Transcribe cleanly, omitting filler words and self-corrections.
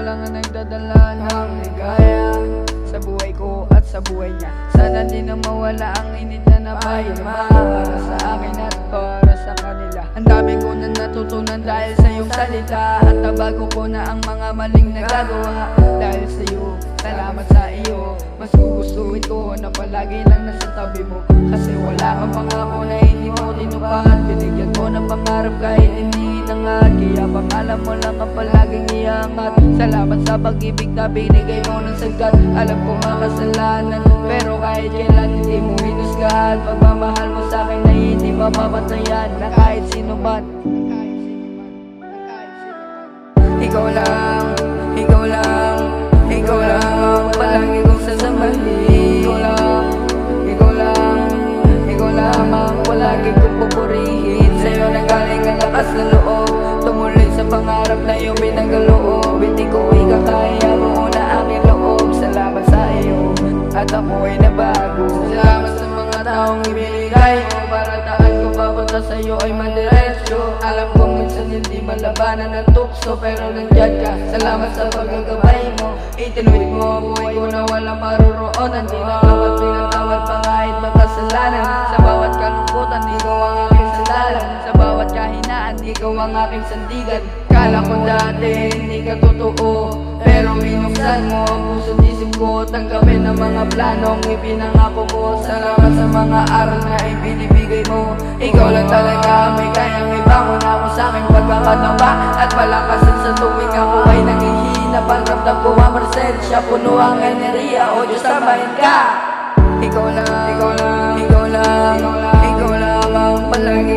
lang ang nagdadala ng ligaya sa buhay ko at sa buhay niya. Sana di na mawala ang init na napahirma para sa akin at para sa kanila. Ang dami ko na natutunan dahil sa iyong salita, at nabago ko na ang mga maling nagagawa dahil sa iyo. Salamat sa iyo. Mas gugustuhin ko na palagi lang nasa tabi mo, kasi wala kang pangako na hindi mo tinupad. Binigyan mo ng pangarap kahit hindi inangat, kaya pangalan mo lang ang palaging iangat. Salamat sa pag-ibig na binigay mo ng sagat. Alam ko nga kasalanan, pero kahit kailan hindi mo hinusgahan. Pagmamahal mo sa akin ay hindi mapapatayan na kahit sino man. Ikaw lang, ikaw lang, ikaw lang ang palagi kong sasamahin. Ikaw lang, ikaw lang, ikaw lamang palagi kong pupurihin. Sa'yo nanggaling ang lakas ng loob, tumuloy sa pangarap na iyong pinagaloob. Hindi ko ikakaya mo na aking loob. Salamat sa iyo at ako ay nabago. Salamat sa mga taong ibinigay mo para daan ko papunta sa'yo ay madiretso. Alam ko minsan hindi malabanan ng tukso, pero nandiyan ka. Salamat sa paggagabay mo, itinuloy mo ang buhay ko na walang maruroonan. Di na bawat pinatawad pa kahit makasalanan. Sa bawat kalungkutan, ikaw ang aking sandalan. Sa bawat kahinaan, ikaw ang aking sandigan. Kala ko dati hindi ka totoo, pero minuksan mo ang puso't isip ko. Tanggapin ang mga planong ipinangako mo. Salamat sa mga aral na ibinibigay mo. Ikaw lang talaga may kayang ibangon ako sa aking pagkakataba at palakasan sa tuwing ako ay nanghihina. Pagramdam ko ang presensya, puno ang enerhiya. O Diyos, samahin ka. Ikaw lang, ikaw lang, ikaw lang, ikaw lang ang palagi